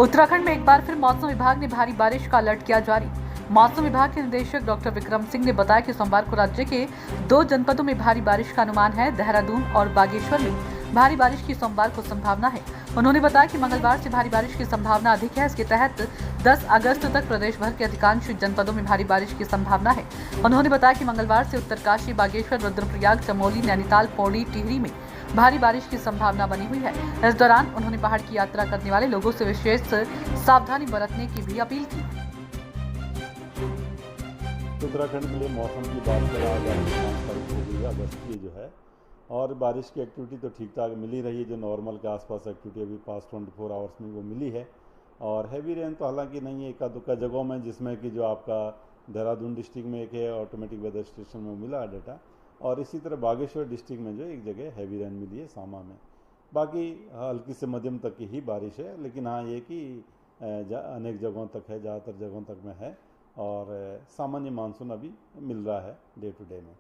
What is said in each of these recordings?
उत्तराखंड में एक बार फिर मौसम विभाग ने भारी बारिश का अलर्ट किया जारी। मौसम विभाग के निदेशक डॉक्टर विक्रम सिंह ने बताया कि सोमवार को राज्य के 2 जनपदों में भारी बारिश का अनुमान है। देहरादून और बागेश्वर में भारी बारिश की सोमवार को संभावना है। उन्होंने बताया कि मंगलवार से भारी बारिश की संभावना अधिक है। इसके तहत 10 अगस्त तक प्रदेश भर के अधिकांश जनपदों में भारी बारिश की संभावना है। उन्होंने बताया कि मंगलवार से उत्तरकाशी, बागेश्वर, रुद्रप्रयाग, चमोली, नैनीताल, पौड़ी, टिहरी में भारी बारिश की संभावना बनी हुई है। इस दौरान उन्होंने पहाड़ की यात्रा करने वाले लोगों से विशेष सावधानी बरतने की भी अपील की। उत्तराखंड के लिए मौसम की बात करें, आज 5 तारीख हो गई है अगस्त की जो है, और बारिश की एक्टिविटी तो ठीक ठाक मिल ही रही है। जो नॉर्मल के आसपास एक्टिविटी अभी पास 24 आवर्स में वो मिली है। और हैवी रेन तो हालांकि नहीं है, एका दुक्का जगहों में, जिसमें कि जो आपका देहरादून डिस्ट्रिक्ट में एक है ऑटोमेटिक वेदर स्टेशन में मिला डाटा, और इसी तरह बागेश्वर डिस्ट्रिक्ट में जो एक जगह हैवी रेन मिली है सामा में। बाकी हल्की से मध्यम तक की ही बारिश है, लेकिन हाँ ये कि अनेक जगहों तक है, ज़्यादातर जगहों तक में है, और सामान्य मानसून अभी मिल रहा है डे टू डे में।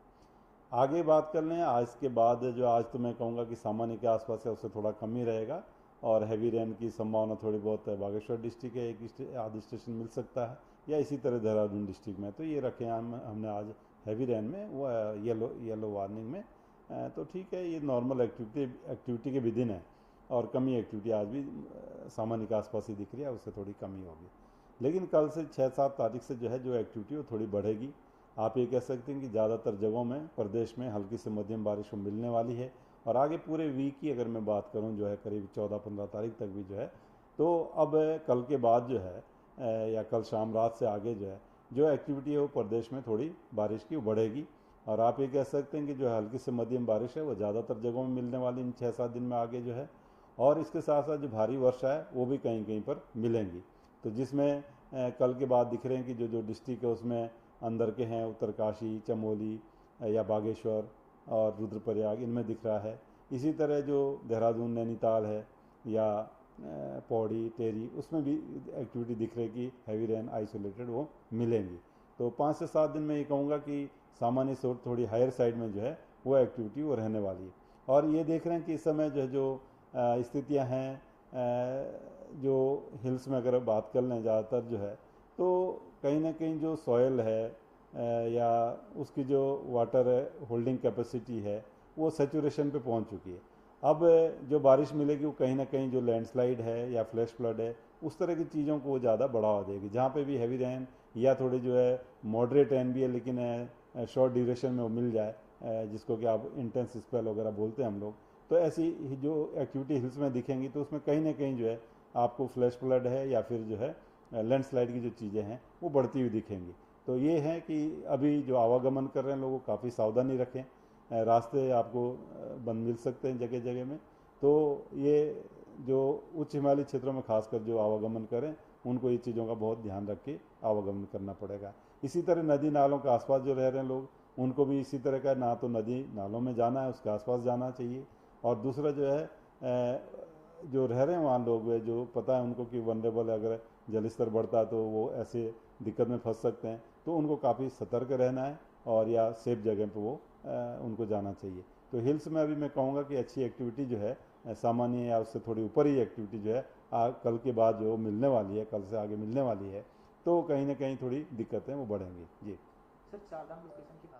आगे बात कर लें आज के बाद, जो आज तो मैं कहूँगा कि सामान्य के आसपास है उससे थोड़ा कम ही रहेगा, और हैवी रेन की संभावना थोड़ी बहुत है। बागेश्वर डिस्ट्रिक्ट है, एक आध स्टेशन मिल सकता है, या इसी तरह देहरादून डिस्ट्रिक्ट में। तो ये रखे हमने आज हैवी रेन में, वो येलो वार्निंग में। तो ठीक है, ये नॉर्मल एक्टिविटी के विदिन है, और कमी एक्टिविटी आज भी सामान्य के आसपास ही दिख रही है, उससे थोड़ी कमी होगी। लेकिन कल से 6-7 तारीख से जो है जो एक्टिविटी वो थोड़ी बढ़ेगी। आप ये कह सकते हैं कि ज़्यादातर जगहों में प्रदेश में हल्की से मध्यम बारिश को मिलने वाली है। और आगे पूरे वीक की अगर मैं बात करूं, जो है करीब 14-15 तारीख तक भी जो है, तो अब कल के बाद जो है या कल शाम रात से आगे जो एक्टिविटी है वो प्रदेश में थोड़ी बारिश की बढ़ेगी। और आप ये कह सकते हैं कि जो हल्की से मध्यम बारिश है वो ज़्यादातर जगहों में मिलने वाली इन 6-7 दिन में आगे जो है। और इसके साथ साथ जो भारी वर्षा है वो भी कहीं कहीं पर मिलेंगी। तो जिसमें कल के बाद दिख रहे हैं कि जो जो डिस्ट्रिक्ट है उसमें अंदर के हैं, उत्तरकाशी, चमोली या बागेश्वर और रुद्रप्रयाग, इनमें दिख रहा है। इसी तरह जो देहरादून, नैनीताल है, या पौड़ी, टेरी, उसमें भी एक्टिविटी दिख रही है कि हैवी रेन आइसोलेटेड वो मिलेंगी। तो 5 से 7 दिन में ये कहूँगा कि सामान्य से थोड़ी हायर साइड में जो है वो एक्टिविटी वो रहने वाली है। और ये देख रहे हैं कि इस समय जो स्थितियाँ हैं, जो हिल्स में अगर बात कर लें ज़्यादातर जो है, तो कहीं ना कहीं जो सॉयल है या उसकी जो वाटर होल्डिंग कैपेसिटी है वो सेचुरेशन पे पहुंच चुकी है। अब जो बारिश मिलेगी वो कहीं ना कहीं जो लैंडस्लाइड है या फ्लैश फ्लड है, उस तरह की चीज़ों को वो ज़्यादा बढ़ावा देगी। जहाँ पे भी हैवी रेन या थोड़ी जो है मॉडरेट रेन भी है, लेकिन शॉर्ट ड्यूरेशन में वो मिल जाए, जिसको कि आप इंटेंस स्पेल वगैरह बोलते हैं हम लोग, तो ऐसी जो एक्टिविटी हिल्स में दिखेंगी तो उसमें कहीं ना कहीं जो है आपको फ्लैश फ्लड है या फिर जो है लैंडस्लाइड की जो चीज़ें हैं वो बढ़ती हुई दिखेंगी। तो ये है कि अभी जो आवागमन कर रहे हैं लोगों, काफ़ी सावधानी रखें। रास्ते आपको बंद मिल सकते हैं जगह जगह में। तो ये जो उच्च हिमालयी क्षेत्रों में खासकर जो आवागमन करें, उनको ये चीज़ों का बहुत ध्यान रख के आवागमन करना पड़ेगा। इसी तरह नदी नालों के आसपास जो रह रहे हैं लोग, उनको भी इसी तरह का, ना तो नदी नालों में जाना है, उसके आसपास जाना चाहिए। और दूसरा जो है जो रह रहे हैं वहाँ लोग, जो पता है उनको कि वनरेबल है, अगर जल स्तर बढ़ता है तो वो ऐसे दिक्कत में फंस सकते हैं, तो उनको काफ़ी सतर्क रहना है, और या सेफ जगह पे वो उनको जाना चाहिए। तो हिल्स में अभी मैं कहूँगा कि अच्छी एक्टिविटी जो है सामान्य या उससे थोड़ी ऊपर ही एक्टिविटी जो है कल के बाद जो मिलने वाली है, कल से आगे मिलने वाली है, तो कहीं ना कहीं थोड़ी दिक्कतें वो बढ़ेंगी। जी सर, चारधाम लोकेशन की बात